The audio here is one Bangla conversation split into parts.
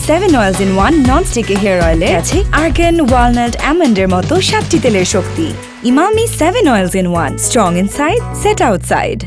7 Oils in 1 non-stick hair oil আছে argan, walnut, almond এর মতো 7টি তেলের শক্তি। Emami 7 Oils in 1, strong inside, set outside.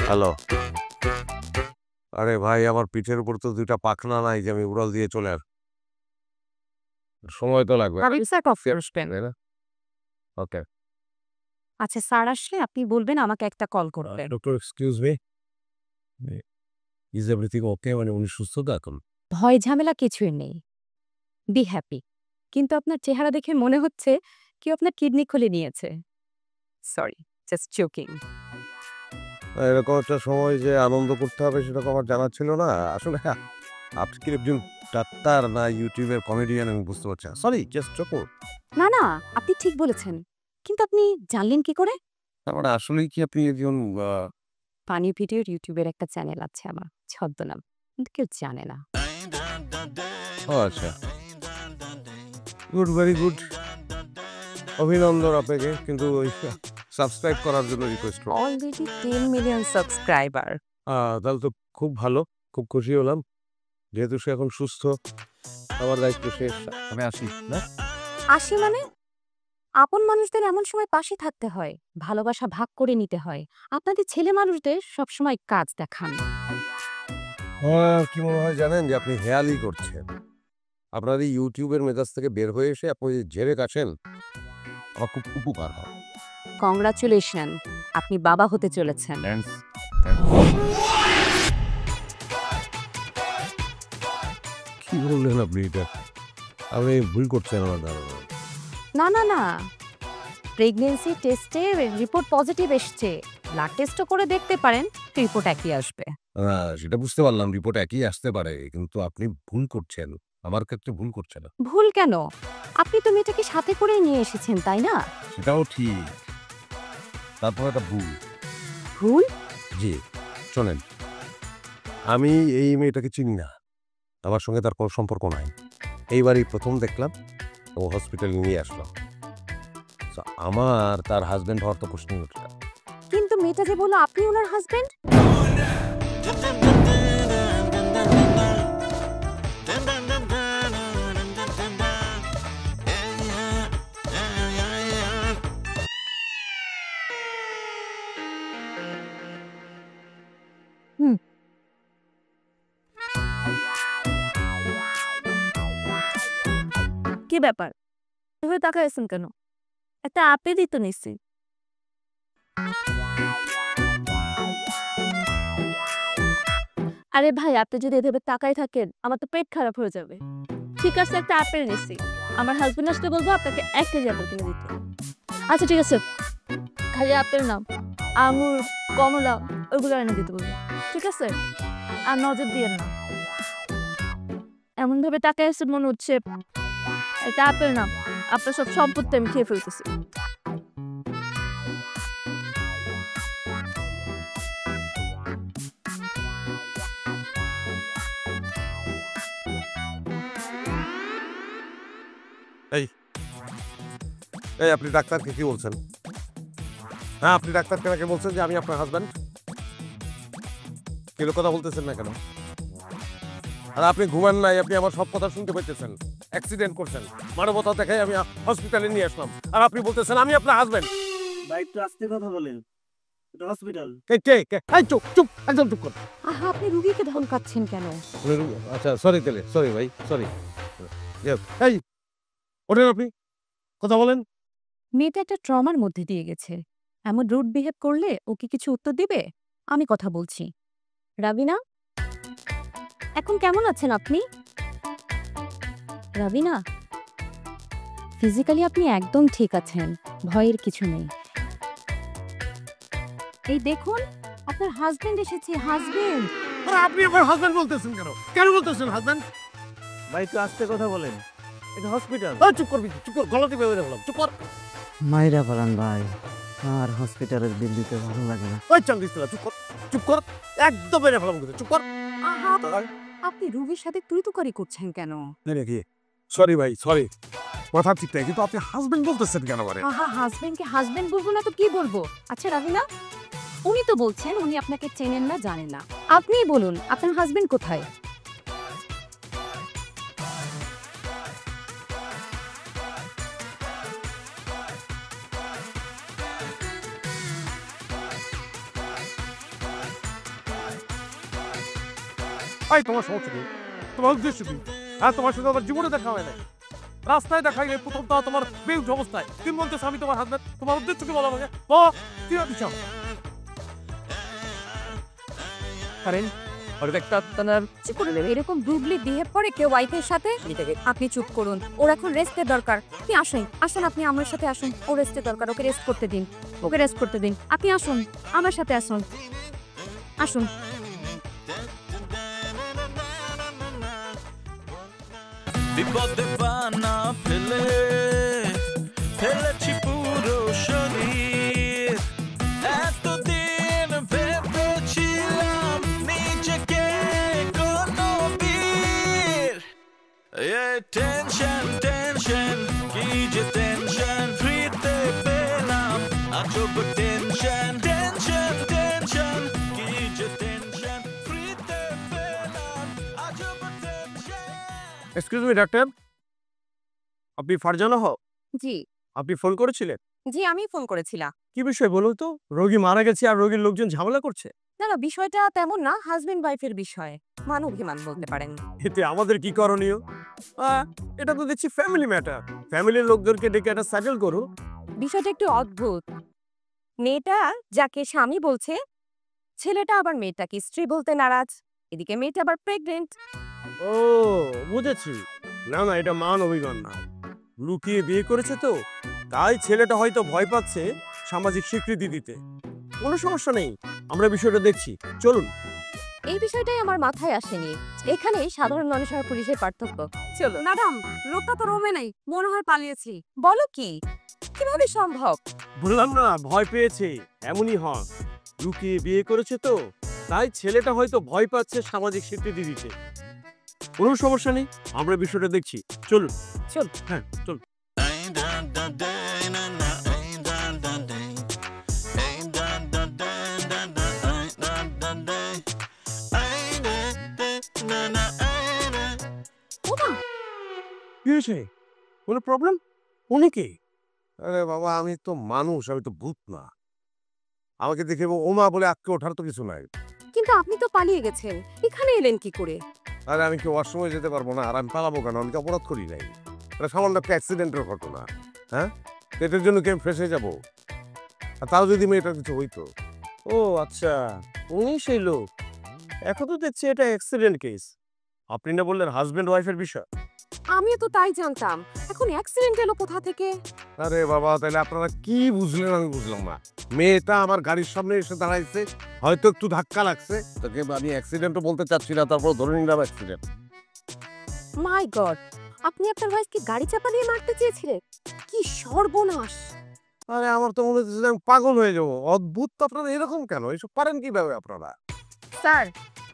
Hello, আরে ভাই আমার পিঠের উপর তো দুইটা পাখনা নাই যে আমি উড়াল দিয়ে চলে আর সময় তো লাগবে। ওকে আচ্ছা স্যার আসলে আপনি বলবেন আমাকে একটা কল করবেন। Doctor excuse me, is everything okay? মানে উনি সুস্থ তো এখন? ভয় ঝামেলা কিছুই নেই, বি হ্যাপি। কিন্তু আপনার চেহারা দেখে মনে হচ্ছে কেউ আপনার কিডনি খুলে নিয়েছে। Sorry, just joking. এরকম একটা সময় যে আনন্দ করতে হবে সেটা তো আমার জানা ছিল না। আসলে আপনি কি একজন ডাক্তার না ইউটিউবের কমেডিয়ান আমি বুঝতে পারছি না। Sorry, just joking. না না, আপনি ঠিক বলেছেন, কিন্তু আপনি জানলেন কি করে? তার মানে আসলেই কি আপনি একজন পানি ভিডিওর ইউটিউবের একটা চ্যানেল আছে আমার, ছদ্মনাম, কিন্তু কেউ জানে না। ও আচ্ছা, গুড, ভেরি গুড, অভিনন্দন আপনাকে। কিন্তু ওই সাবস্ক্রাইব করার জন্য রিকোয়েস্ট করব। Already 10 million subscriber. তাহলে তো খুব ভালো, খুব খুশি হলাম। যেহেতু সে এখন সুস্থ, আমার দায়িত্ব শেষ, আমি আসি না। আসি মানে? আপন মানুষদের এমন সময় পাশে থাকতে হয়, ভালোবাসা ভাগ করে নিতে হয়। আপনাদের ছেলে মানুষদের সবসময় কাজ দেখান। কি মনে হয় জানেন যে আপনি হেয়ালি করছেন। আপনার এই ইউটিউবের মেজাজ থেকে বের হয়ে এসে আপনি ঝেড়ে কাছেন, আমার খুব উপকার হয়। কংগ্রাচুলেশন, আপনি বাবা হতে চলেছেন। কি বললেন আপনি এটা? আপনি ভুল করছেন আমার ধারণা। না না না, প্রেগন্যান্সি টেস্টে রিপোর্ট পজিটিভ এসছে, ব্লাড টেস্টও করে দেখতে পারেন, রিপোর্ট একই আসবে। সেটা বুঝতে পারলাম, রিপোর্ট একই আসতে পারে, কিন্তু আপনি ভুল করছেন, আমার ক্ষেত্রে ভুল করছেন। ভুল কেন? আপনি তো মেয়েটাকে সাথে করে নিয়ে এসেছেন, তাই না? সেটাও ঠিক, তারপর একটা ভুল। ভুল? জি, শোনেন, আমি এই মেয়েটাকে চিনি না, আমার সঙ্গে তার কোনো সম্পর্ক নাই। এইবারই প্রথম দেখলাম, ও হসপিটালে নিয়ে আসলাম। আমার তার হাজবেন্ড হওয়ার তো প্রশ্নই উঠে না। কিন্তু মেয়েটা যে বললো আপনি ওনার হাজবেন্ড। কি ব্যাপার, এভাবে তাকাইছেন কেন? একটা আপেলই তো নিচ্ছি। আরে ভাই, আপনি যদি এভাবে তাকাই থাকেন আমার তো পেট খারাপ হয়ে যাবে। ঠিক আছে, একটা আপেল নিচ্ছি, আমার হাজবেন্ড আসতে বলবো আপনাকে 1 কেজি আপেল কিনে দিতে। আচ্ছা ঠিক আছে, খালি আপেল না, আঙুর, কমলা ওইগুলো এনে দিতে বলবো, ঠিক আছে? আর নজর দিয়েন না, এমন ভাবে তাকাই আছে মনে হচ্ছে এটা আপেল না, আপনার সব সম্পত্তি আমি খেয়ে ফেলতেছি। এই আপনি ডাক্তারকে কি বলছেন? হ্যাঁ, আপনি ডাক্তারকে নাকি বলছেন যে আমি আপনার হাজব্যান্ড? কেন কথা বলতেছেন না কেন? আর আপনি ঘুমান নাই, আপনি আমার সব কথা শুনতে পাইতেছেন। অ্যাক্সিডেন্ট করছেন, মানবতা দেখাই আমি হসপিটালে নিয়ে আসলাম, আর আপনি বলতেছেন আমি আপনার হাজব্যান্ড। ভাই একটু আস্তে কথা বলেন। হসপিটাল। এই চুপ চুপ, একদম চুপ কর। আহা, আপনি রুগীকে ধমকাচ্ছেন কেন? আচ্ছা সরি তেলে, সরি ভাই, সরি। এই ওঠেন আপনি, কথা বলেন। মেয়েটা একটা ট্রমার মধ্যে দিয়ে গেছে। এমন রুড বিহেভ করলে ও কি কিছু উত্তর দিবে? আমি কথা বলছি। রাবিনা, এখন কেমন আছেন আপনি? রাবিনা, ফিজিক্যালি আপনি একদম ঠিক আছেন, ভয়ের কিছু নেই। এই দেখুন, আপনার হাজবেন্ড এসেছে। হাজবেন্ড! আরে আপনি আমার হাজবেন্ড বলতেছেন কেন? কেন বলতেছেন হাজবেন্ড? ভাই একটু আস্তে কথা বলেন, এটা হসপিটাল। চুপ করবি, চুপ কর, গলা টিপে বের হলাম, চুপ কর। মাইরা পালান ভাই, আর হসপিটালের বিল দিতে ভালো লাগে না। ওই চাঙ্গিস তোলা, চুপ কর, চুপ কর, একদম বের হলাম, চুপ কর। আহা, আপনি রুগীর সাথে তুই-তুকারি করছেন কেন? নাকি সরি ভাই, সরি, কথা ঠিক নাই, কিন্তু আপনি হাজবেন্ড বলতেছেন কেন? করে আহা, হাজবেন্ডকে হাজবেন্ড বলবো না তো কি বলবো? আচ্ছা রাবিনা, উনি তো বলছেন উনি আপনাকে চেনেন না, জানেন না। আপনিই বলুন, আপনার হাজবেন্ড কোথায়? ভাই তোমার সমস্যা কি? তোমার উদ্দেশ্য কি? হ্যাঁ, তোমার সাথে আমার জীবনে দেখা হয় নাই, রাস্তায় দেখা গেলে প্রথম তো তোমার বেউজ অবস্থায় তুমি বলতেছ আমি তোমার হাজবেন্ড। তোমার উদ্দেশ্য কি বলো আমাকে? ও কি দিচ্ছ? কারেন আর একটা আপনার এরকম রুডলি বিহেভ করে কেউ ওয়াইফের সাথে? আপনি চুপ করুন, ওর এখন রেস্টের দরকার। আপনি আসুন, আসুন, আপনি আমার সাথে আসুন। ও রেস্টের দরকার, ওকে রেস্ট করতে দিন, ওকে রেস্ট করতে দিন। আপনি আসুন, আমার সাথে আসুন, আসুন। বিপদে বানা ফেলে ফেলেছি পুরো শরীর, এতদিন ভেবেছিলাম নিজেকে কোনো বীর। টেনশন টেনশন কি যে টেনশন, ফ্রিতে পেলাম আজব টেনশন। টেনশন টেনশন কি যে টেনশন, ফ্রিতে পেলাম আজব টেনশন। এক্সকিউজ মি ডাক্তার, আপনি ফারজানা হক? জি, আপনি ফোন করেছিলেন? জি, আমি ফোন করেছিলাম। কি বিষয় বলুন তো? রোগী মারা গেছে আর রোগীর লোকজন ঝামেলা করছে। না না, বিষয়টা তেমন না, হাজবেন্ড ওয়াইফের বিষয়, মান অভিমান বলতে পারেন। এতে আমাদের কি করণীয়? এটা তো দেখছি ফ্যামিলি ম্যাটার। ফ্যামিলির লোকদেরকে ডেকে এটা সেটেল করুন। বিষয়টা একটু অদ্ভুত। মেয়েটা যাকে স্বামী বলছে, ছেলেটা আবার মেয়েটাকে স্ত্রী বলতে নারাজ। এদিকে মেয়েটা আবার প্রেগনেন্ট। ও বুঝেছি। না না, এটা মান অভিমান না, লুকিয়ে বিয়ে করেছে তো, তাই ছেলেটা হয়তো ভয় পাচ্ছে সামাজিক স্বীকৃতি দিতে। কোনো সমস্যা নেই, আমরা বিষয়টা দেখছি, চলুন। এই বিষয়টাই আমার মাথায় আসেনি। এখানেই সাধারণ মানুষ আর পুলিশের পার্থক্য। চলো। ম্যাডাম, লোকটা তো রোমে নেই, মনে হয় পালিয়েছি। বলো কি? কিভাবে সম্ভব? বললাম না, ভয় পেয়েছে, এমনই হয়। লুকিয়ে বিয়ে করেছে তো, তাই ছেলেটা হয়তো ভয় পাচ্ছে সামাজিক স্বীকৃতি দিতে। কোনো সমস্যা নেই, আমরা বিষয়টা দেখছি, চলুন। চল। হ্যাঁ চল। কি হয়েছে? কোনো প্রবলেম? উনি কে? আরে বাবা, আমি তো মানুষ, আমি তো ভূত না। আমাকে দেখে ওমা বলে আটকে ওঠার তো কিছু নাই। কিন্তু আপনি তো পালিয়ে গেছেন, এখানে এলেন কি করে? আরে আমি কি ওয়াশরুমে যেতে পারবো না? আর আমি পালাবো কেন? আমি তো অপরাধ করি নাই, এটা সামান্য একটা অ্যাক্সিডেন্টের ঘটনা। হ্যাঁ, এটার জন্য কি আমি ফেসে যাবো? আর তাও যদি মেয়েটার কিছু হইতো। ও আচ্ছা, উনি সেই লোক। এখন তো দেখছি এটা অ্যাক্সিডেন্ট কেস। আপনি না বললেন হাজবেন্ড ওয়াইফের বিষয়? আমিও তো তাই জানতাম, এখন অ্যাক্সিডেন্ট এলো কোথা থেকে? আরে বাবা, তাহলে আপনারা কি বুঝলেন আমি বুঝলাম না। মেয়েটা আমার গাড়ির সামনে এসে দাঁড়াইছে, হয়তো একটু ধাক্কা লাগছে, তোকে আমি অ্যাক্সিডেন্টও বলতে চাচ্ছি না, তারপর ধরে নিলাম অ্যাক্সিডেন্ট। মাই গড, আপনি আপনার ওয়াইফকে গাড়ি চাপা দিয়ে মারতে চেয়েছিলেন? কি সর্বনাশ! আরে আমার তো মনে হচ্ছে যে আমি পাগল হয়ে যাবো। অদ্ভুত তো, আপনারা এরকম কেন? এসব পারেন কিভাবে আপনারা? স্যার,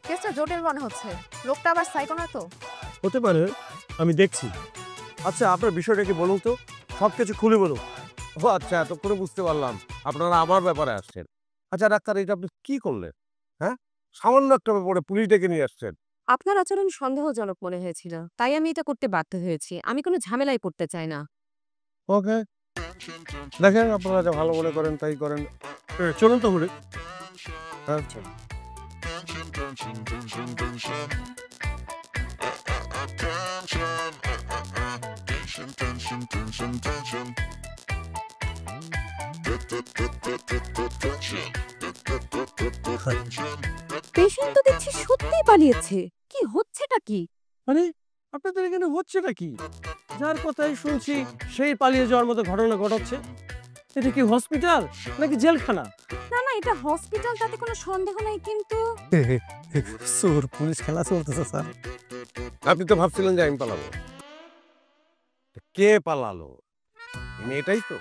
কেসটা জটিল মনে হচ্ছে। লোকটা আবার সাইকো না তো? হতে পারে, আমি দেখছি। আচ্ছা, আপনার বিষয়টা কি বলুন তো, সবকিছু খুলে বলুন। ও আচ্ছা, এতক্ষণে বুঝতে পারলাম আপনারা আমার ব্যাপারে আসছেন। আচ্ছা ডাক্তার, এটা আপনি কি করলেন? হ্যাঁ, সামান্য একটা ব্যাপারে পুলিশ ডেকে নিয়ে আসছেন। আপনার আচরণ সন্দেহজনক মনে হয়েছিল, তাই আমি এটা করতে বাধ্য হয়েছি। আমি কোনো ঝামেলায় পড়তে চাই না। ওকে, দেখেন আপনারা যা ভালো মনে করেন তাই করেন। চলুন তো হলে। আচ্ছা পেশেন্ট তো দেখছি সত্যিই পালিয়েছে। কি হচ্ছেটা কি? মানে আপনাদের এখানে হচ্ছেটা কি? যার কথাই শুনছি সেই পালিয়ে যাওয়ার মতো ঘটনা ঘটাচ্ছে। এটা কি হসপিটাল নাকি জেলখানা? না না, এটা হসপিটাল, তাতে কোনো সন্দেহ নাই, কিন্তু সুর পুলিশ খেলা চলতেছে স্যার। আপনি তো ভাবছিলেন যে আমি পালাবো। কে পালালো? এই মেয়েটাই তো।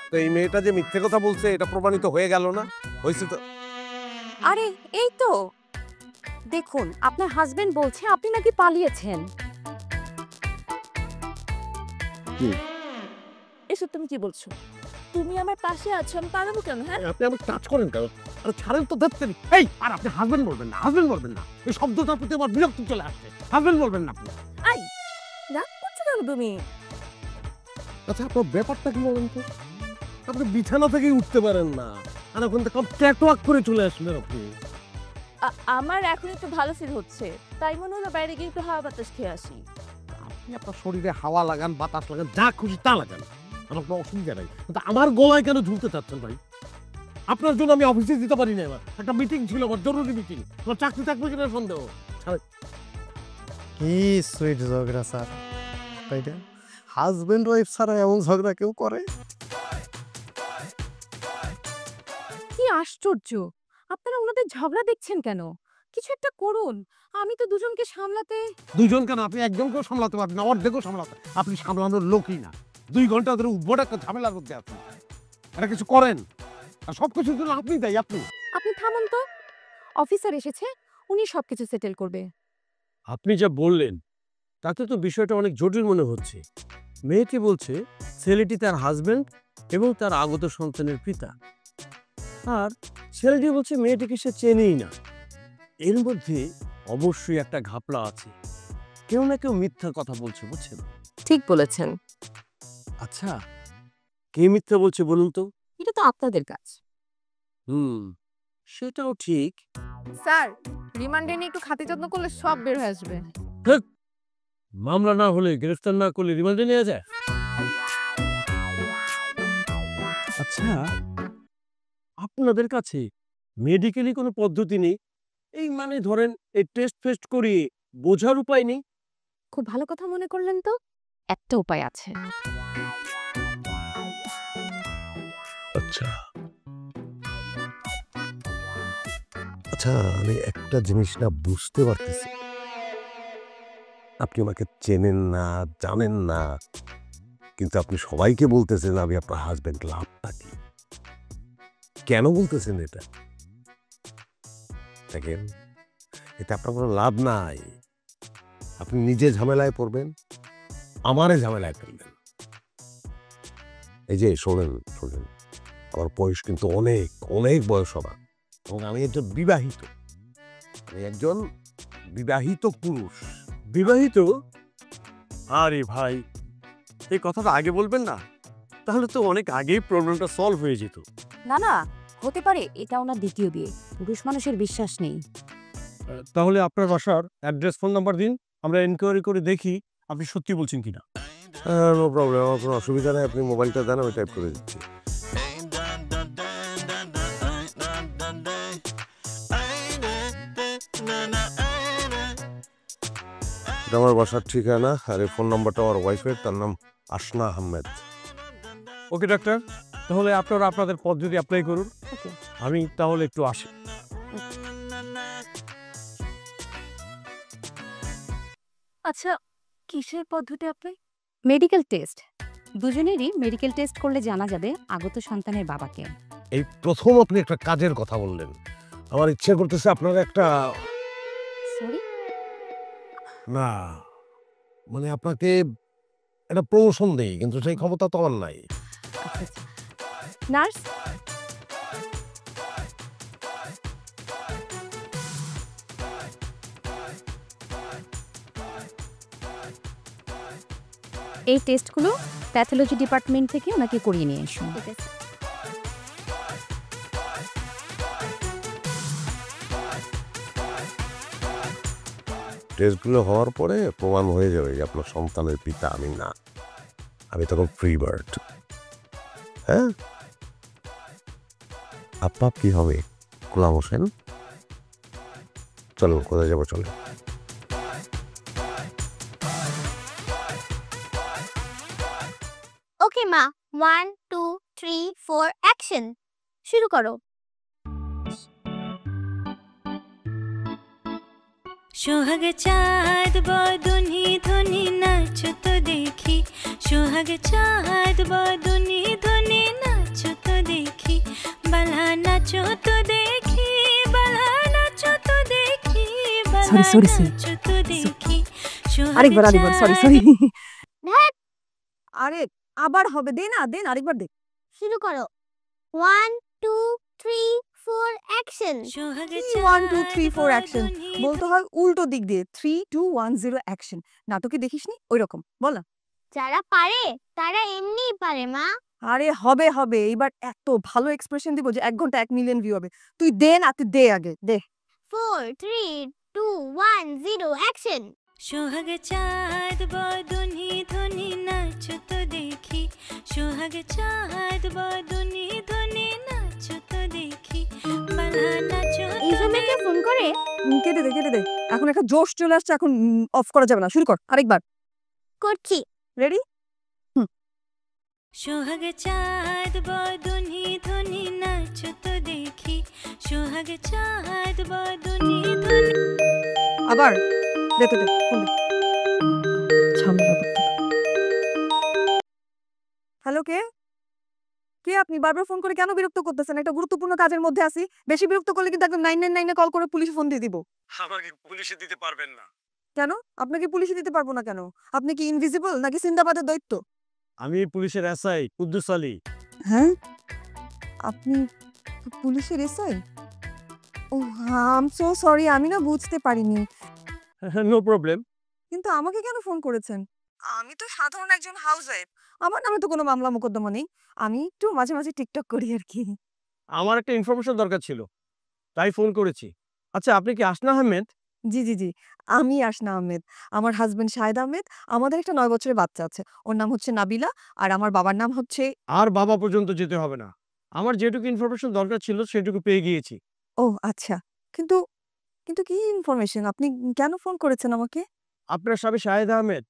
তো এই মেয়েটা যে মিথ্যে কথা বলছে এটা প্রমাণিত হয়ে গেল না? হয়েছে তো। আরে এই তো দেখুন, আপনার হাজবেন্ড বলছে আপনি নাকি পালিয়েছেন। এসব তুমি কি বলছো? তুমি আমার পাশে আছো, আমি পালাবো কেন? হ্যাঁ, আপনি আমাকে টাচ করেন কেন? আরে ছাড়েন তো, দেখতে এই আর আপনি হাজবেন্ড বলবেন না, হাজবেন্ড বলবেন না। এই শব্দটার প্রতি আমার বিরক্ত চলে আসছে। হাজবেন্ড বলবেন না আপনি। আই রাগ করছো কেন তুমি? আচ্ছা আপনার ব্যাপারটা কি বলেন তো? আপনি বিছানা থেকেই উঠতে পারেন না, আর ওখান থেকে ক্যাটওয়াক করে চলে আসলেন আপনি। আমার এখন একটু ভালো ফিল হচ্ছে, তাই মনে হলো বাইরে গিয়ে একটু হাওয়া বাতাস খেয়ে আসি। আপনি আপনার শরীরে হাওয়া লাগান, বাতাস লাগান, যা খুশি তা লাগান, আমার কোনো অসুবিধা নাই। কিন্তু আমার গলায় কেন ঝুলতে চাচ্ছেন ভাই? আপনার জন্য আমি অফিসে দিতে পারি না। এবার একটা মিটিং ছিল, আমার জরুরি মিটিং। আমার চাকরি থাকবে কিনা সন্দেহ। কি সুইট ঝগড়া স্যার, তাই না? হাজবেন্ড ওয়াইফ ছাড়া এমন ঝগড়া কেউ করে? কি আশ্চর্য, আপনারা ওনাদের ঝগড়া দেখছেন কেন? কিছু একটা করুন। আমি তো দুজনকে সামলাতে। দুজন কেন, আপনি একজনকেও সামলাতে পারবেন না, অর্ধেকও সামলাতে। আপনি সামলানোর লোকই না। 2 ঘন্টা ধরে উদ্ভট একটা ঝামেলার মধ্যে আছেন। এটা কিছু করেন, আর সবকিছুর জন্য আপনি দায়ী। আপনি থামুন তো, অফিসার এসেছে, উনি সবকিছু সেটেল করবে। আপনি যা বললেন তাতে তো বিষয়টা অনেক জটিল মনে হচ্ছে। মেয়েটি বলছে ছেলেটি তার হাজবেন্ড এবং তার আগত সন্তানের পিতা, আর ছেলেটি বলছে মেয়েটিকে সে চেনেই না। এর মধ্যে অবশ্যই একটা ঘাপলা আছে। কেউ না কেউ মিথ্যা কথা বলছে, বুঝছেন? ঠিক বলেছেন। আচ্ছা, কে মিথ্যা বলছে বলুন তো? এটা তো আপনাদের কাজ। সেটাও ঠিক। স্যার, রিমান্ডে নিয়ে একটু খাতি যত্ন করলে সব বের হয়ে আসবে। মামলা না হলে, গ্রেফতার না করলে রিমান্ডে নেওয়া যায়? আচ্ছা, আপনাদের কাছে মেডিকেলি কোনো পদ্ধতি নেই? এই মানে ধরেন এই টেস্ট ফেস্ট করিয়ে বোঝার উপায় নেই? খুব ভালো কথা মনে করলেন তো, একটা উপায় আছে। আচ্ছা আচ্ছা, আমি একটা জিনিস না বুঝতে পারতেছি। আপনি আমাকে চেনেন না, জানেন না, কিন্তু আপনি সবাইকে বলতেছেন আমি আপনার হাজবেন্ড। লাভটা কি? কেন বলতেছেন এটা? দেখেন, এতে আপনার কোনো লাভ নাই। আপনি নিজে ঝামেলায় পড়বেন, আমারে ঝামেলায় ফেলবেন। এই যে শোনেন, আমার বয়স কিন্তু অনেক অনেক বয়স হবে, এবং আমি একজন বিবাহিত। আমি একজন বিবাহিত পুরুষ। বিবাহিত? আরে ভাই, এই কথাটা আগে বলবেন না? তাহলে তো অনেক আগেই প্রবলেমটা সলভ হয়ে যেত। না না, হতে পারে এটা ওনার দ্বিতীয় বিয়ে। পুরুষ মানুষের বিশ্বাস নেই। তাহলে আপনার বাসার অ্যাড্রেস, ফোন নাম্বার দিন, আমরা এনকোয়ারি করে দেখি আপনি সত্যি বলছেন কিনা। নো প্রবলেম, আমার কোনো অসুবিধা নেই। আপনি মোবাইলটা দেন, আমি টাইপ করে দিচ্ছি। এটা আমার বাসার ঠিকানা, আর এই ফোন নাম্বারটা আমার ওয়াইফের, তার নাম আসনা আহমেদ। ওকে ডাক্তার, তাহলে আপনারা আপনাদের পদ্ধতি অ্যাপ্লাই করুন। আমি তাহলে একটু আসি। আচ্ছা, কিসের পদ্ধতি অ্যাপ্লাই? Medical test. দুজনেরই মেডিকেল টেস্ট করলে জানা যাবে আগত সন্তানের বাবাকে। এই প্রথম আপনি একটা কাজের কথা বললেন, আমার ইচ্ছে করতেছে আপনার একটা, সরি, না মানে আপনাকে একটা প্রমোশন দেই, কিন্তু সেই ক্ষমতা তো আমার নাই। নার্স, এই টেস্টগুলো প্যাথোলজি ডিপার্টমেন্ট থেকে ওনাকে করিয়ে নিয়ে এসো। ঠিক আছে। টেস্টগুলো হওয়ার পরে প্রমাণ হয়ে যাবে যে আপনার সন্তানের পিতা আমি না, আমি তখন ফ্রি বার্ড। হ্যাঁ, আপা কি হবে? গোলাম হোসেন, চলো কোথায় যাবো, চলো। ওকে মা, 1 2 3 4 অ্যাকশন। শুরু করো। সোহাগ চাঁদ বদনি ধ্বনি নাচো তো দেখি, সোহাগ চাঁদ বদনি ধ্বনি নাচো তো দেখি, বালা নাচো তো দেখি, বালা নাচো তো দেখি, বালা নাচো তো দেখি। আরেকবার সরি। আরে আবার হবে, দে না, দেন আরেকবার দে। শুরু করো। 1 2 3 4 অ্যাকশন। সোহাগ 1 2 3 4 অ্যাকশন বলতে হয় উল্টো দিক দিয়ে, 3 2 1 0 অ্যাকশন। নাটকে দেখিসনি ওই রকম বল না। যারা পারে তারা এমনিই পারে মা। আরে হবে হবে, এইবার এত ভালো এক্সপ্রেশন দিব যে 1 ঘন্টা 1 মিলিয়ন ভিউ হবে। তুই দে না, তুই দে আগে দে। 4 3 2 1 0 অ্যাকশন। সোহাগ চাঁদ বদনি ধ্বনি নাচো তো দেখি, সোহাগ চাঁদ বদনি ধ্বনি নাচো তো দেখি, বালা নাচো তো এই সময় কে ফোন করে? কেটে দে। এখন একটা জোশ চলে আসছে, এখন অফ করা যাবে না। শুরু কর আরেকবার। করছি। রেডি? সোহাগ চাঁদ বদনি ধ্বনি নাচো তো দেখি, সোহাগ চাঁদ বদনি ধ্বনি। আবার দে তো দে, ফোন দে। ঝামেলা করতে। হ্যালো, কে আপনি? বারবার ফোন করে কেন বিরক্ত করতেছেন? একটা গুরুত্বপূর্ণ কাজের মধ্যে আছি। বেশি বিরক্ত করলে কিন্তু একদম 999 কল করে পুলিশে ফোন দিয়ে দিব। আমাকে পুলিশে দিতে পারবেন না। কেন? আপনাকে পুলিশে দিতে পারবো না কেন? আপনি কি ইনভিজিবল নাকি সিন্দাবাদের দৈত্য? আমি পুলিশের এসআই কুদ্দুস আলী। হ্যাঁ, আপনি পুলিশের SI? Oh I so sorry, আমি না বুঝতে পারিনি। No problem. কিন্তু আমাকে কেন ফোন করেছেন? আমি তো সাধারণ একজন হাউসওয়াইফ। আমার নামে তো কোনো মামলা মোকদ্দমা নেই। আমি একটু মাঝে মাঝে টিকটক করি আর কি। আমার একটা ইনফরমেশন দরকার ছিল, তাই ফোন করেছি। আচ্ছা, আপনি কি আসনা আহমেদ? জি, আমি আসনা আহমেদ। আমার হাজবেন্ড শাহেদ আহমেদ। আমাদের একটা 9 বছরের বাচ্চা আছে। ওর নাম হচ্ছে নাবিলা, আর আমার বাবার নাম হচ্ছে। আর বাবা পর্যন্ত যেতে হবে না, আমার যেটুকু ইনফরমেশন দরকার ছিল সেটুকু পেয়ে গিয়েছি। ও আচ্ছা, কিন্তু কি ইনফরমেশন? আপনি কেন ফোন করেছেন আমাকে? আপনার স্বামী শাহেদ আহমেদ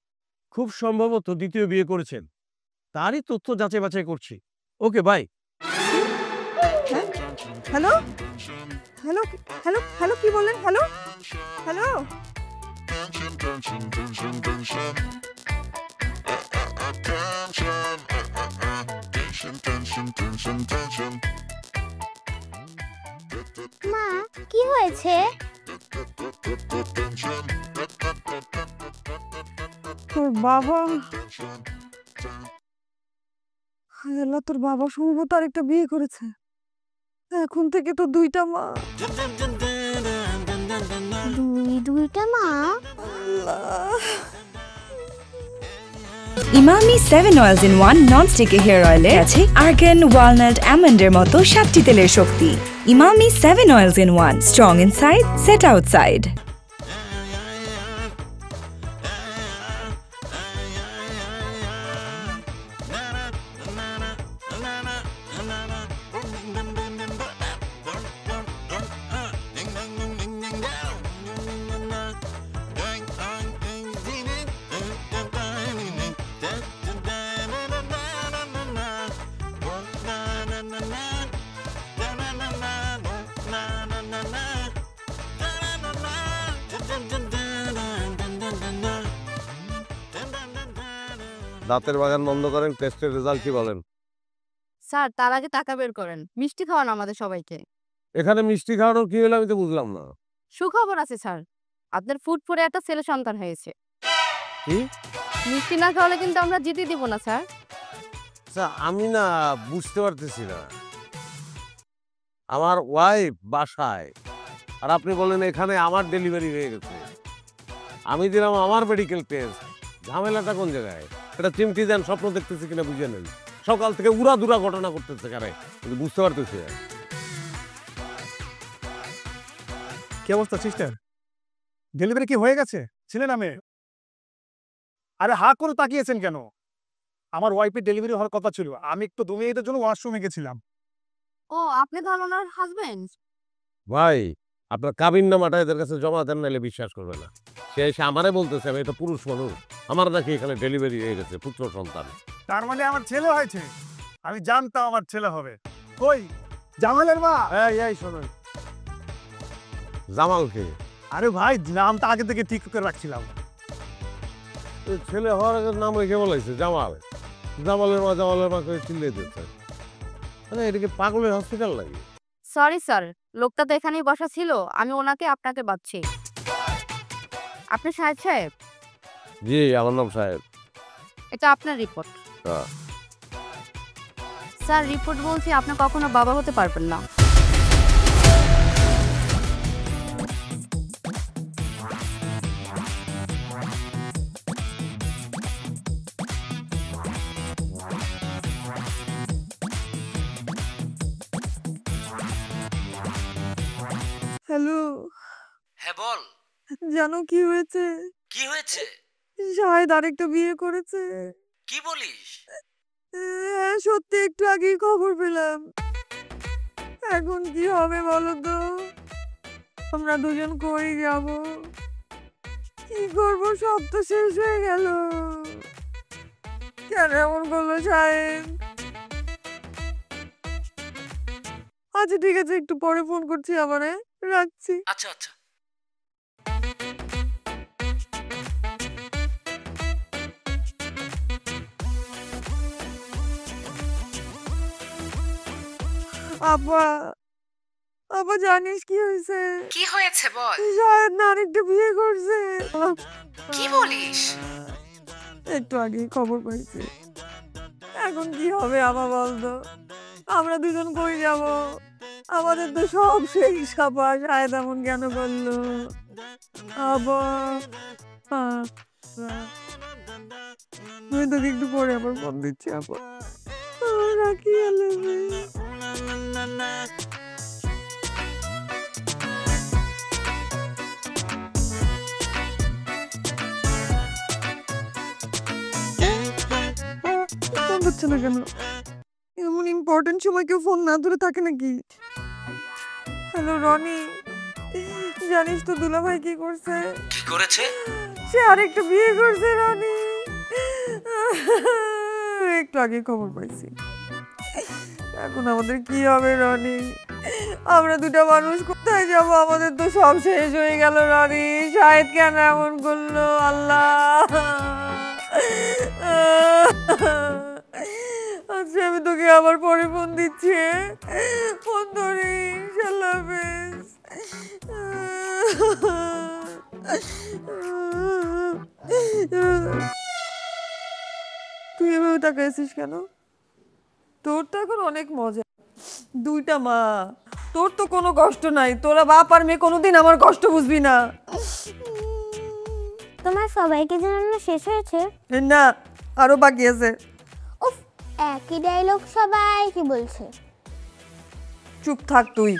খুব সম্ভবত দ্বিতীয় বিয়ে করেছেন, তারই তথ্য যাচাই বাছাই করছি। Okay bye. Hello hello hello hello, কি বললেন? Hello hello. মা, কি হয়েছে? তোর বাবা, হায় আল্লাহ, তোর বাবা সম্ভবত আরেকটা বিয়ে করেছে। এখন থেকে তো 2টা মা। দুইটা মা? Emami 7 oils in 1 nonstick hair অয়েলে আছে আর্গান, ওয়ালনাট, অ্যামন্ডের মতো 7টি তেলের শক্তি। Emami 7 oils in 1, strong inside, set outside. দাঁতের বাগান বন্ধ করেন, টেস্টের রেজাল্ট কি বলেন? স্যার, তার আগে টাকা বের করেন। মিষ্টি খাওয়ান আমাদের সবাইকে। এখানে মিষ্টি খাওয়ানোর কি হলো আমি তো বুঝলাম না। সুখবর আছে স্যার, আপনার ফুটফুরে একটা ছেলে সন্তান হয়েছে। কি? মিষ্টি না খাওয়ালে কিন্তু আমরা জিতে দিব না স্যার। আচ্ছা, আমি না বুঝতে পারতেছি না। আমার ওয়াইফ বাসায়, আর আপনি বলেন এখানে আমার ডেলিভারি হয়ে গেছে। আমি দিলাম আমার মেডিকেল টেস্ট, ঝামেলাটা কোন জায়গায়? এটা চিমটি দেন স্বপ্ন দেখতেছে কিনা বুঝে নেই। সকাল থেকে উড়া দুরা ঘটনা করতেছে কারে, কিন্তু বুঝতে পারতেছি না। কি অবস্থা সিস্টার? ডেলিভারি কি হয়ে গেছে? ছেলে না মেয়ে? আরে হা করে তাকিয়েছেন কেন? আমার ওয়াইফের ডেলিভারি হওয়ার কথা ছিল, আমি একটু 2 মিনিটের জন্য ওয়াশরুমে গেছিলাম। ও আপনি তাহলে ওনার হাজবেন্ড? ভাই আপনার কাবিন নামাটা এদের কাছে জমা দেন, নাইলে বিশ্বাস করবে না। সে এসে আমারে বলতেছে আমি এটা পুরুষ মানুষ, আমার নাকি এখানে ডেলিভারি হয়ে গেছে, পুত্র সন্তান। তার মানে আমার ছেলে হয়েছে? আমি জানতাম আমার ছেলে হবে। কই জামালের মা? এই শোনেন, জামালকে আরে ভাই নামটা আগে থেকে ঠিক করে রাখছিলাম। ছেলে হওয়ার আগে নাম রেখে বলাইছে জামাল। জামালের মা করে চিল্লে দিচ্ছে। মানে এটাকে পাগলের হসপিটাল লাগে। সরি স্যার, লোকটা তো এখানেই বসা ছিল, আমি ওনাকে আপনাকে বাঁচছি। আপনি সাহেব সাহেব? জি আমার নাম সাহেব। এটা আপনার রিপোর্ট। হ্যাঁ। স্যার রিপোর্ট বলছি আপনি কখনো বাবা হতে পারবেন না। হ্যালো, হ্যাঁ বল, জানো কি হয়েছে? কি হয়েছে? শাহেদ আরেকটা বিয়ে করেছে। কি বলিস? হ্যাঁ সত্যি, একটু আগেই খবর পেলাম। এখন কি হবে বলো তো? আমরা দুজন কই যাব? কি করবো, সব তো শেষ হয়ে গেল। কেন এমন করলো শাহেদ? আচ্ছা ঠিক আছে, একটু পরে ফোন করছি আমারে, রাখছি। আচ্ছা আচ্ছা। আপা, আপা জানিস কি হয়েছে? কি হয়েছে বল? শাহেদ না আরেকটা বিয়ে করছে। কি বলিস? একটু আগেই খবর পাইছি। এখন কি হবে আপা বলতো? আমরা দুজন কই যাব? আমাদের তো সব শেষ আপা। শাহেদ এমন কেন করলো আপা? আমি তোকে একটু পরে আবার ফোন দিচ্ছি আপা। রাখি এলে ফোন হচ্ছে না কেন? এমন ইম্পর্টেন্ট সময় কেউ ফোন না ধরে থাকে নাকি? হ্যালো রনি, জানিস তো দুলাভাই কি করছে? কি করেছে? সে আরেকটা বিয়ে করছে রনি। একটু আগে খবর পাইছি। এখন আমাদের কি হবে রনি? আমরা দুটা মানুষ কোথায় যাব? আমাদের তো সব শেষ হয়ে গেল রনি। শাহেদ কেন এমন করলো আল্লাহ? আচ্ছা আমি তোকে আবার পরে ফোন দিচ্ছি। ফোন ধরিস। আল্লাহ হাফেজ। তুই এভাবে তাকাইছিস কেন? তোর তো এখন অনেক মজা, দুইটা মা। তোর তো কোনো কষ্ট নাই, তোরা বাপ আর মেয়ে কোনোদিন আমার কষ্ট বুঝবি না। তোমার সবাইকে জানানো শেষ হয়েছে? না, আরো বাকি আছে। উফ, একই ডায়লগ সবাই কি বলছে। চুপ থাক তুই।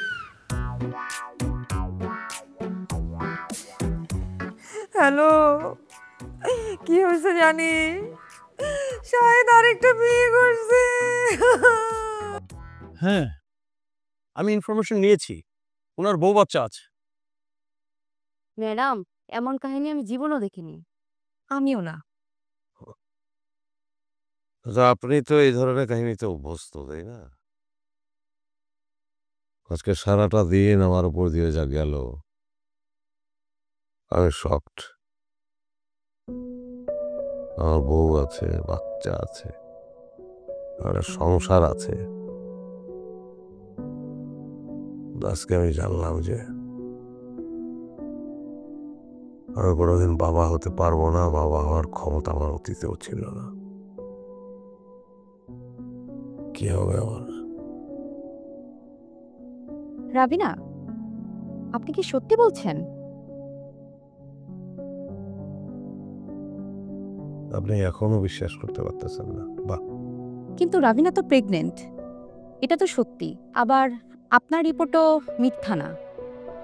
হ্যালো, কি হয়েছে জানিস? শাহেদ আরেকটা বিয়ে করছে। হ্যাঁ আমি ইনফরমেশন নিয়েছি, ওনার বউ বাচ্চা আছে। ম্যাডাম এমন কাহিনী আমি জীবনও দেখিনি। আমিও না। আপনি তো এই ধরনের কাহিনীতে অভ্যস্ত, তাই না? আজকে সারাটা দিন আমার উপর দিয়ে যা গেল, আমি শকড। আমার বউ আছে, বাচ্চা আছে, একটা সংসার আছে। আজকে আমি জানলাম যে আমি কোনোদিন বাবা হতে পারবো না, বাবা হওয়ার ক্ষমতা আমার অতীতেও ছিল না। কি হবে আমার? রাবিনা, আপনি কি সত্যি বলছেন? আপনি এখনো বিশ্বাস করতে পারতেছেন না? বাহ, কিন্তু রাবিনা তো প্রেগনেন্ট, এটা তো সত্যি। আবার আপনার রিপোর্টও মিথ্যা না।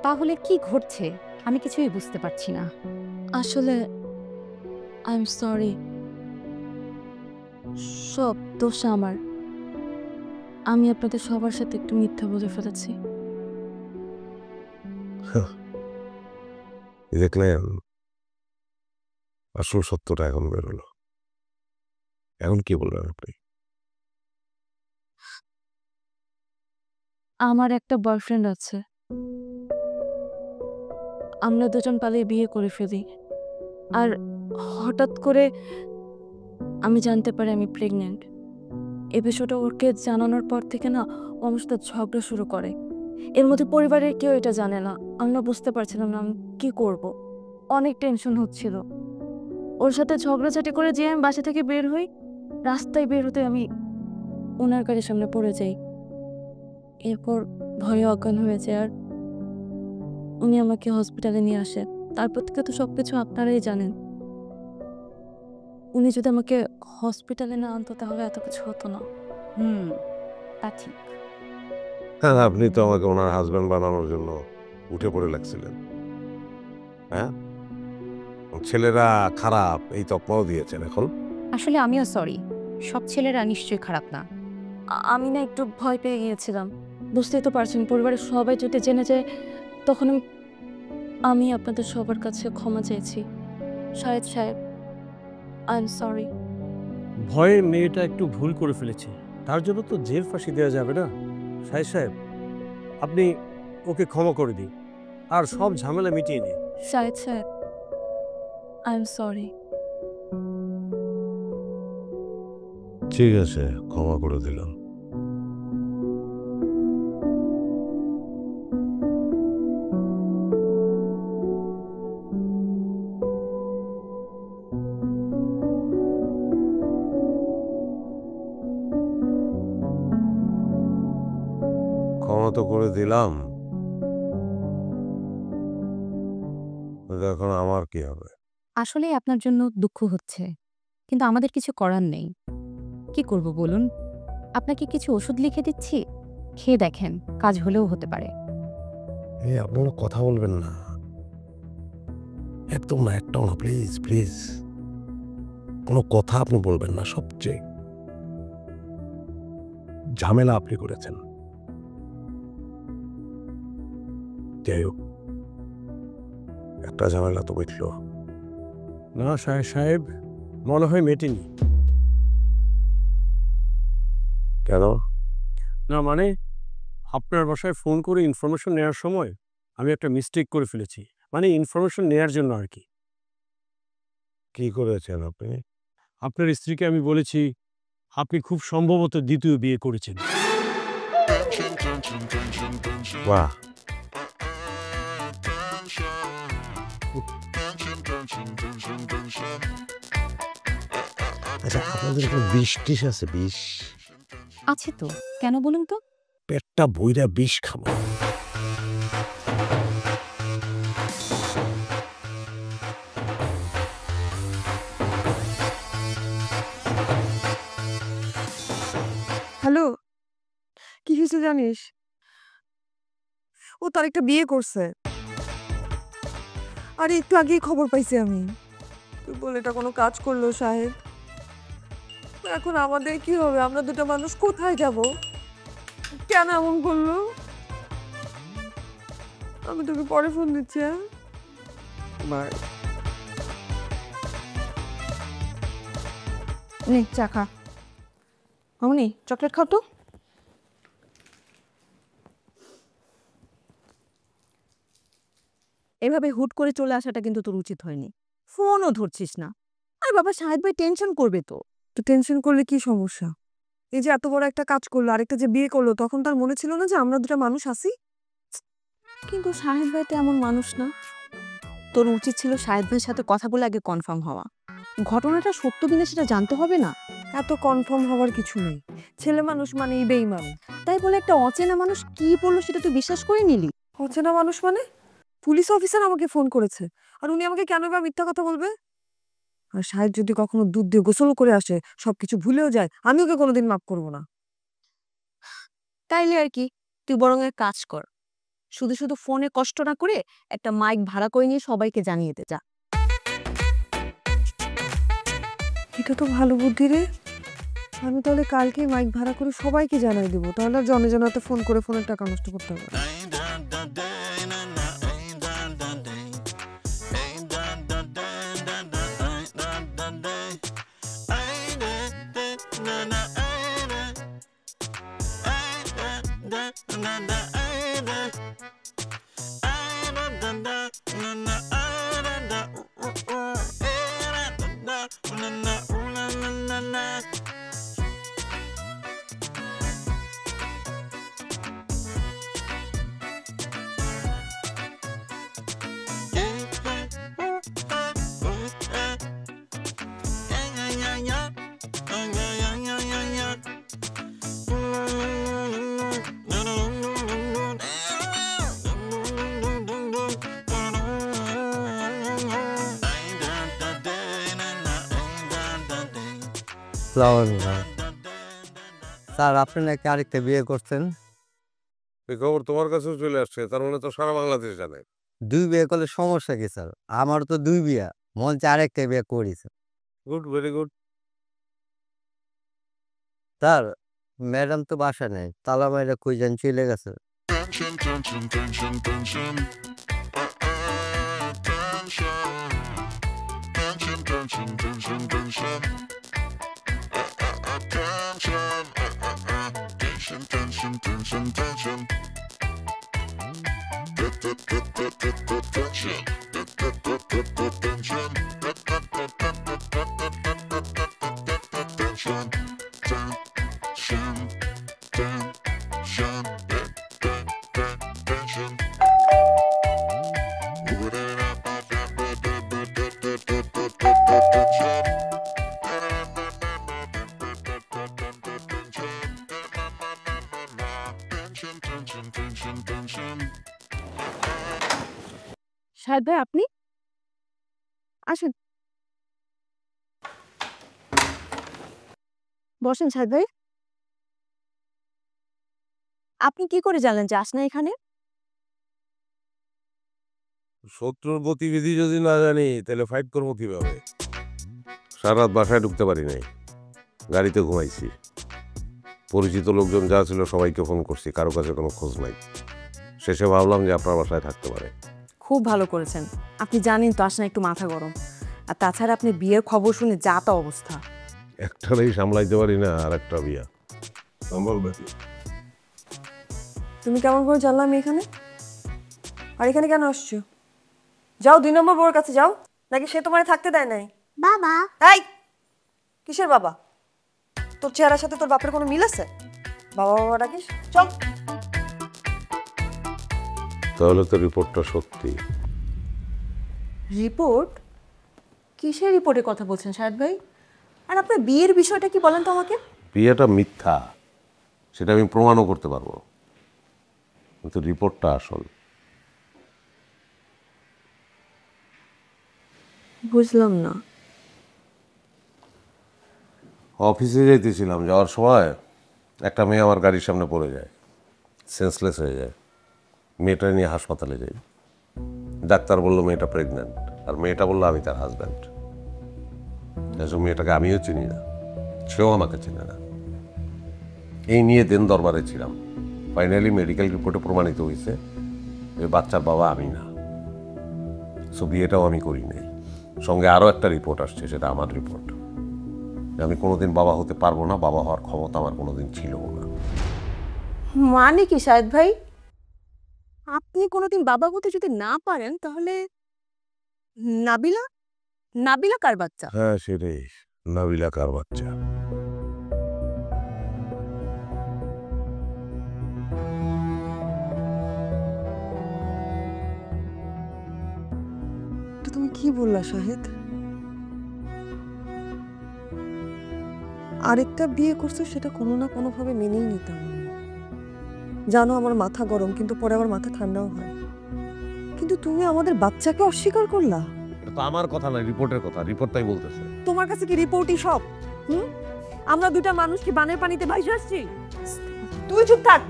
তাহলে কি ঘটছে আমি কিছুই বুঝতে পারছি না। আসলে আই এম সরি, সব দোষ আমার। আমি আপনাদের সবার সাথে একটু মিথ্যা বলে ফেলেছি। দেখলেন আসল সত্যটা এখন বেরোলো। এখন কি বলবেন আপনি? আমার একটা বয়ফ্রেন্ড আছে, আমরা দুজন পালিয়ে বিয়ে করে ফেলি। আর হঠাৎ করে আমি জানতে পারি আমি প্রেগনেন্ট। এই বিষয়টা ওকে জানানোর পর থেকে না ও আমার সাথে ঝগড়া শুরু করে। এর মধ্যে পরিবারের কেউ এটা জানে না। আমরা বুঝতে পারছিলাম না আমি কি করব। অনেক টেনশন হচ্ছিল। ওর সাথে ঝগড়াঝাটি করে যে আমি বাসা থেকে বের হই, রাস্তায় বের হতে আমি ওনার গাড়ির সামনে পড়ে যাই। এরপর ভয়ে অজ্ঞান হয়ে যায় আর উনি আমাকে হসপিটালে নিয়ে আসে। তারপর থেকে তো সবকিছু আপনারাই জানেন। উনি যদি আমাকে হসপিটালে না আনতো তাহলে এত কিছু হতো না। তা ঠিক। হ্যাঁ, আপনি তো আমাকে ওনার হাজব্যান্ড বানানোর জন্য উঠে পড়ে লাগছিলেন। হ্যাঁ, ছেলেরা খারাপ এই তকমাও দিয়েছেন এখন। আসলে আমিও সরি, সব ছেলেরা নিশ্চয়ই খারাপ না। আমি না একটু ভয় পেয়ে গিয়েছিলাম। বুঝতেই তো পারছেন, পরিবারের সবাই যদি জেনে যায় তখন আমি আপনাদের সবার কাছে ক্ষমা চাইছি। শাহেদ সাহেব, আই এম সরি। ভয়ে মেয়েটা একটু ভুল করে ফেলেছে, তার জন্য তো জেল ফাঁসি দেওয়া যাবে না। শাহেদ সাহেব, আপনি ওকে ক্ষমা করে দিন আর সব ঝামেলা মিটিয়ে নিন। শাহেদ সাহেব, আই এম সরি। ঠিক আছে, ক্ষমা করে দিলাম। ক্ষমা তো করে দিলাম, এখন আমার কি হবে? আসলে আপনার জন্য দুঃখ হচ্ছে, কিন্তু আমাদের কিছু করার নেই। কি করব বলুন? আপনাকে কিছু ওষুধ লিখে দিচ্ছি, খেয়ে দেখেন, কাজ হলেও হতে পারে। আপনারা কথা বলবেন না, একদম না, একটাও না, প্লিজ প্লিজ। কোনো কথা আপনি বলবেন না। সবচেয়ে ঝামেলা আপনি করেছেন। যাই হোক, একটা ঝামেলা তো মিটল না শাহেদ সাহেব, মনে হয় মেটেনি। কেন? না মানে, আপনার বাসায় ফোন করে ইনফরমেশন নেওয়ার সময় আমি একটা মিস্টেক করে ফেলেছি। মানে ইনফরমেশন নেওয়ার জন্য আর কি। কি করেছেন আপনি? আপনার স্ত্রীকে আমি বলেছি আপনি খুব সম্ভবত দ্বিতীয় বিয়ে করেছেন। বাহ, আচ্ছা, আপনাদের কোনো বিষ টিস আছে? বিষ আছে তো, কেন বলুন তো? পেটটা বইরা বিষ খাবো। হ্যালো, কি হয়েছে জানিস? ও তার একটা বিয়ে করছে। আরে একটু আগেই খবর পাইছি আমি। তুই বলে এটা কোনো কাজ করলো সাহেব? এখন আমাদের কি হবে? আমরা দুটো মানুষ কোথায় যাব? কেন এমন করলো? আমি তোকে পরে ফোন দিচ্ছি। হ্যাঁ, বাই। নে চা খা। মামনি, চকলেট খাও তো। এভাবে হুট করে চলে আসাটা কিন্তু তোর উচিত হয়নি। ফোনও ধরছিস না। আর বাবা শাহেদ ভাই টেনশন করবে তো। তো টেনশন করলে কি সমস্যা? এই যে এত বড় একটা কাজ করলো, আরেকটা যে বিয়ে করলো, তখন তার মনে ছিল না যে আমরা দুটো মানুষ আছি? কিন্তু শাহেদ ভাই তো এমন মানুষ না। তোর উচিত ছিল শাহেদ ভাইয়ের সাথে কথা বলে আগে কনফার্ম হওয়া। ঘটনাটা সত্য কিনা সেটা জানতে হবে না? এত কনফার্ম হওয়ার কিছু নেই। ছেলে মানুষ মানেই বেঈমান। তাই বলে একটা অচেনা মানুষ কি বললো সেটা তুই বিশ্বাস করে নিলি? অচেনা মানুষ মানে? পুলিশ অফিসার আমাকে ফোন করেছে, আর উনি আমাকে কেন বা মিথ্যা কথা বলবে? আর শাহেদ যদি কখনো দুধ দিয়ে গোসল করে আসে, সবকিছু ভুলেও যায়, আমি ওকে কোনোদিন মাফ করবো না। তাইলে আর কি, তুই বরং এক কাজ কর, শুধু শুধু ফোনে কষ্ট না করে একটা মাইক ভাড়া করে নিয়ে সবাইকে জানিয়ে দে যা। এটা তো ভালো বুদ্ধি রে। আমি তাহলে কালকেই মাইক ভাড়া করে সবাইকে জানাই দেবো, তাহলে আর জনে জনাতে ফোন করে ফোনের টাকা নষ্ট করতে হবে না। স্যার, আপনি নাকি আরেকটা বিয়ে করছেন? এই খবর তোমার কাছেও চলে আসছে, তার মানে তো সারা বাংলাদেশ জানে। 2 বিয়ে করলে সমস্যা কি স্যার? আমার তো 2 বিয়া, মন চায় আরেকটা বিয়ে করিস। Good, very good. Sir, madam তো বাসা নেই, তালা মাইরা কই যান চলে গেছে। Tension, tension, tension, tension. Tension, tension, tension, tension. Tension, tension, tension, tension. Shahed ভাই, আপনি আসেন, বসেন। শাহেদ ভাই, আপনি কি করে জানলেন যে আসনা এখানে? শত্রুর গতিবিধি যদি না জানি তাহলে ফাইট করবো কিভাবে? সারা রাত বাসায় ঢুকতে পারি নাই, গাড়িতে ঘুমাইছি। পরিচিত লোকজন যা ছিল সবাইকে ফোন করছি, কারো কাছে কোনো খোঁজ নাই। শেষে ভাবলাম যে আপনার বাসায় থাকতে পারে। খুব ভালো করেছেন। আপনি জানেন তো আসনা একটু মাথা গরম, আর তাছাড়া আপনি বিয়ের খবর শুনে যা তা অবস্থা। একটারই সামলাইতে পারি না, আর একটা বিয়া। তুমি কেমন করে জানলাম আমি এখানে? আর এখানে কেন আসছো? যাও 2 নম্বর বউর কাছে যাও, নাকি সে তোমার থাকতে দেয় নাই? বাবা, এই কিসের বাবা? তোর চেহারার সাথে তোর বাপের কোনো মিল আছে? বাবা বাবা ডাকিস, চল। তাহলে তো রিপোর্টটা সত্যি। রিপোর্ট? কিসের রিপোর্টের কথা বলছেন শাহেদ ভাই? আর আপনার বিয়ের বিষয়টা কি বলেন তো আমাকে। বিয়েটা মিথ্যা, সেটা আমি প্রমাণও করতে পারবো, কিন্তু রিপোর্টটা আসল। বুঝলাম না। অফিসে যাইতেছিলাম, যাওয়ার সময় একটা মেয়ে আমার গাড়ির সামনে পড়ে যায়, সেন্সলেস হয়ে যায়। মেয়েটা নিয়ে হাসপাতালে যাই। ডাক্তার বললো মেয়েটা প্রেগন্যান্ট, আর মেয়েটা বললো আমি তার হাজব্যান্ড। এসব মেয়েটাকে আমিও চিনি না, সেও আমাকে চেনে না। এই নিয়ে দেন দরবারে ছিলাম। ফাইনালি মেডিকেল রিপোর্টে প্রমাণিত হয়েছে যে বাচ্চার বাবা আমি না। সো বিয়েটাও আমি করি নাই। সঙ্গে আরও একটা রিপোর্ট আসছে, সেটা আমার রিপোর্ট। আমি কোনোদিন বাবা হতে পারবো না, বাবা হওয়ার ক্ষমতা আমার কোনোদিন ছিল না। মানে কি শাহেদ ভাই, আপনি কোনোদিন বাবা হতে যদি না পারেন তাহলে নাবিলা? নাবিলা কার বাচ্চা? হ্যাঁ সেটাই, নাবিলা কার বাচ্চা। তুমি কি বললা শাহেদ? আরেকটা বিয়ে করছো, সেটা কোনো না কোনোভাবে মেনেই নিতাম আমি। জানো আমার মাথা গরম, কিন্তু পরে আমার মাথা ঠান্ডাও হয়। কিন্তু তুমি আমাদের বাচ্চাকে অস্বীকার করলা। এটা তো তো আমার কথা না, রিপোর্টের কথা, রিপোর্ট তাই বলতেছে। তোমার কাছে কি রিপোর্টই সব? আমরা দুটা মানুষ কি বানের পানিতে ভাসে আসছি? তুই চুপ থাক,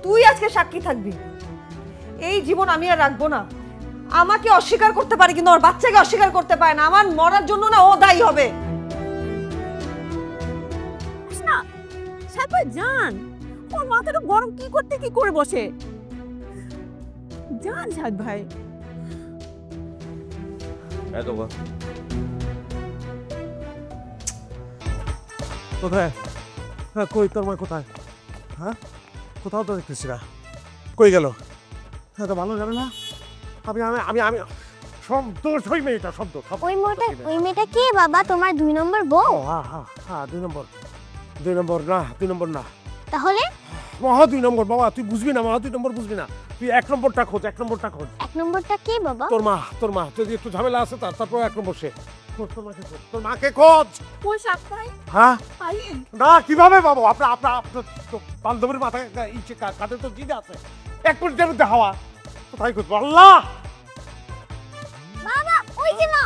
তুই আজকে সাক্ষী থাকবি। এই জীবন আমি আর রাখবো না। আমাকে অস্বীকার করতে পারে কিন্তু ওর বাচ্চাকে অস্বীকার করতে পারে না। আমার মরার জন্য না ও দায়ী হবে। জান, ওর মাথাটা গরম কি করতে কি করে বসে। জান সাদ ভাই, কোথায়? হ্যাঁ, কই তোর মা কোথায়? হ্যাঁ, কোথাও তো দেখতেছি না। কই গেল? হ্যাঁ, তো ভালো যাবে না। আমি আমি আমি আমি সন্তোষ, ওই মেয়েটা সন্তোষ। ওই মেয়েটা কে বাবা? তোমার 2 নম্বর বউ? হ্যাঁ 2 নম্বর না। তাহলে মহা 2 নম্বর বাবা, তুই বুঝবি না, মহা 2 নম্বর বুঝবি না। তুই 1 নম্বরটা খোঁজ, 1 নম্বরটা খোঁজ। 1 নম্বরটা কে বাবা? তোর মা যদি একটু ঝামেলা আছে তারপর 1 নম্বর সে। তোর মাকে খোঁজ। ওই সাদ ভাই, হ্যাঁ না, কিভাবে বাবা? আপনার বান্ধবীর মাথায় ইচ্ছে কাঁধে তো জিদ আছে। 1 মিনিটের মধ্যে হাওয়া কোথায় খুঁজবো? আল্লাহ বাবা, ওই যে না।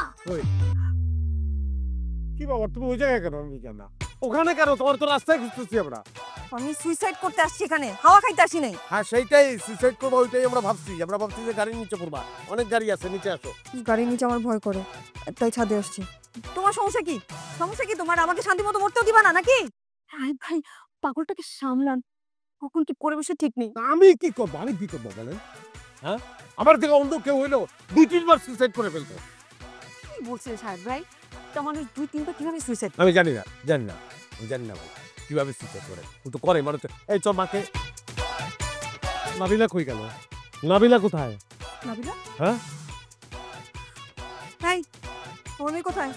কি বাবা, তুমি ওই জায়গায় কেন? আমি কেন ওখানে কেন? তোমার তো রাস্তায় খুঁজতেছি আমরা। আমি সুইসাইড করতে আসছি এখানে, হাওয়া খাইতে আসি নাই। হ্যাঁ, সেইটাই সুইসাইড করবো, ওইটাই আমরা ভাবছি যে গাড়ির নিচে পড়বা। অনেক গাড়ি আছে, নিচে আসো। গাড়ির নিচে আমার ভয় করে, তাই ছাদে আসছি। তোমার সমস্যা কি? তোমার আমাকে শান্তি মতো মরতেও দিবা না নাকি? সাহেব ভাই, পাগলটাকে সামলান, কখন কি করে বসে ঠিক নেই। আমি কি করবো বলেন? হ্যাঁ, আমার থেকে অন্য কেউ হইলো 2-3 বার সুইসাইড করে ফেলতো। কি বলছেন সাহেব ভাই? তা মানুষ 2-3 বার কিভাবে সুইসাইড? আমি জানি না ভাই, কিভাবে সুইসাইড করে। ও তো করে মানুষ। এই চল মাকে। নাবিলা কই গেল? নাবিলা কোথায়? নাবিলা? হ্যাঁ, এই ওর মেয়ে কোথায়?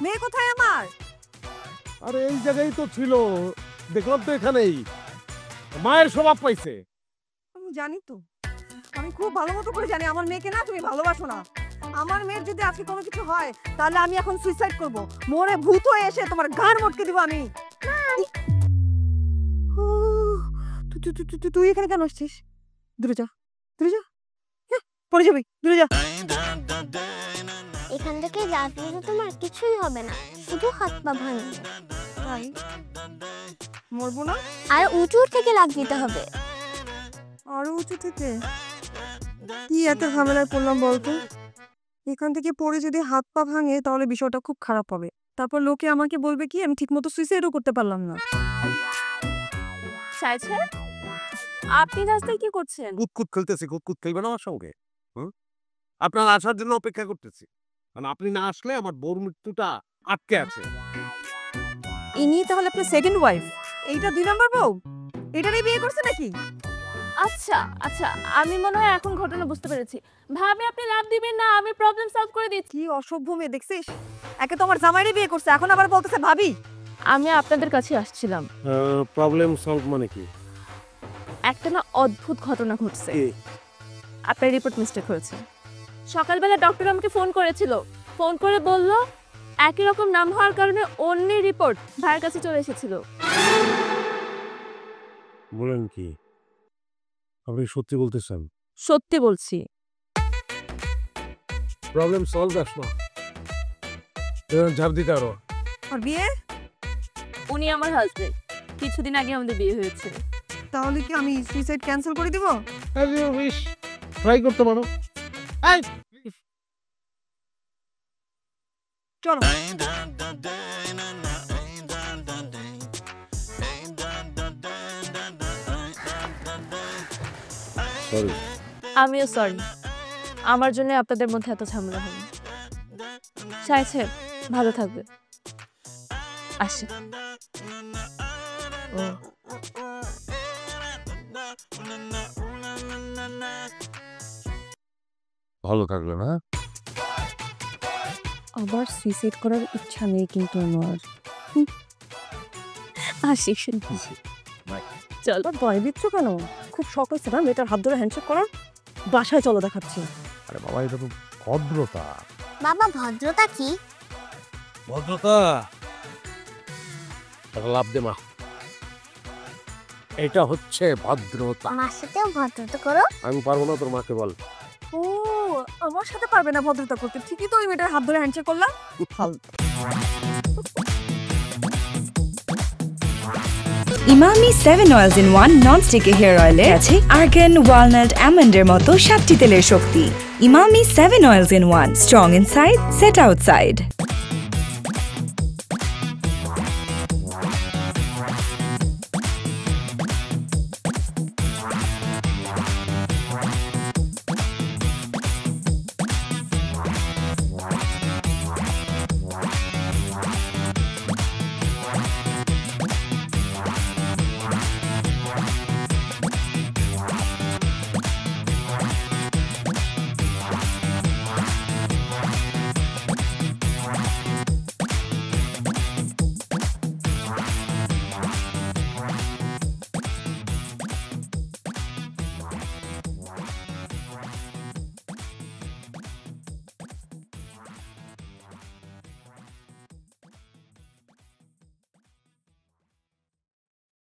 মেয়ে কোথায় আমার? আরে এই জায়গায় তো ছিল, দেখলাম তো এখানেই। মায়ের স্বভাব পাইছে। আমি জানি তো, আমি খুব ভালো মতো করে জানি আমার মেয়েকে না তুমি ভালোবাসো না। আমার মেয়ের যদি আজকে কোনো কিছু হয় তাহলে আমি এখন সুইসাইড করব। মরে ভূত হয়ে এসে তোমার গান মটকে দিব আমি। তুই এখানে কেন আসছিস? দূরে যা, পড়ে যাবি, দূরে যা। এখান থেকে যাবি তো তোমার কিছুই হবে না, শুধু হাত পা ভাঙবে। তাই মরবো না? আর উঁচু থেকে লাগ দিতে হবে। আরো উঁচু থেকে? কি এত ঝামেলায় পড়লাম বলতো? এখান থেকে পড়ে যদি হাত পা ভাঙে তাহলে বিষয়টা খুব খারাপ হবে। তারপর লোকে আমাকে বলবে কি আমি ঠিকমতো সুইসাইডও করতে পারলাম না। আপনি রাস্তায় কি করছেন? কুতকুত খেলতেছি। কুতকুত খেলবেন আমার সঙ্গে? আপনার আসার জন্য অপেক্ষা করতেছি, কারণ আপনি না আসলে আমার বউর মৃত্যুটা আটকে আছে। ইনি তাহলে আপনার সেকেন্ড ওয়াইফ? এইটা 2 নম্বর বউ? এটারই বিয়ে করছে নাকি? আচ্ছা, আমি মনে হয় এখন ঘটনা বুঝতে পেরেছি। ভাবি, আপনি লাভ দিবেন না, আমি প্রবলেম সলভ করে দিচ্ছি। কি অসভ্য মেয়ে দেখছিস? একে তো আমার জামাইরে বিয়ে করছে, এখন আবার বলতেছে ভাবি। আমি আপনাদের কাছে আসছিলাম। প্রবলেম সলভ মানে কি? একটা না অদ্ভুত ঘটনা ঘটছে। আপনার রিপোর্ট মিস্টেক হয়েছে। সকালবেলা ডক্টর আমাকে ফোন করেছিল, ফোন করে বলল একই রকম নাম হওয়ার কারণে অন্য রিপোর্ট ভাইয়ের কাছে চলে এসেছিল। বলেন কি? আপনি সত্যি বলতেছেন? সত্যি বলছি। প্রবলেম সলভ আসলো, ঝাঁপ দিতে আরো। আর বিয়ে? উনি আমার হাজবেন্ড, কিছুদিন আগে আমাদের বিয়ে হয়েছে। তাহলে কি আমি সুইসাইড ক্যান্সেল করে দিব? ট্রাই করতে পারো। চলো। সরি। আমিও সরি, আমার জন্য আপনাদের মধ্যে এত ঝামেলা হলো। সাহেব ভালো থাকবে। আসে। ভালো থাকলো না? আবার সুইসাইড করার ইচ্ছা নেই কিন্তু আমার। আসি। চল। ভয় দিচ্ছ কেন? খুব শখ হয়েছে না মেয়েটার হাত ধরে হ্যান্ডশেক করার? বাসায় চলো, দেখাচ্ছি। আরে বাবা, এটা তো ভদ্রতা। বাবা, ভদ্রতা কি? ভদ্রতা লাভ দে মা, এটা হচ্ছে ভদ্রতা। আমার সাথেও ভদ্রতা করো। আমি পারবো না, তোর মাকে বল। ও আমার সাথে পারবে না ভদ্রতা করতে, ঠিকই তো ওই মেয়েটার হাত ধরে হ্যান্ডশেক করলাম। Emami 7 oils in 1 nonstick hair অয়েলে আছে আর্গান, ওয়ালনাট, অ্যামন্ডের মতো 7টি তেলের শক্তি। Emami 7 oils in 1, strong inside, set outside.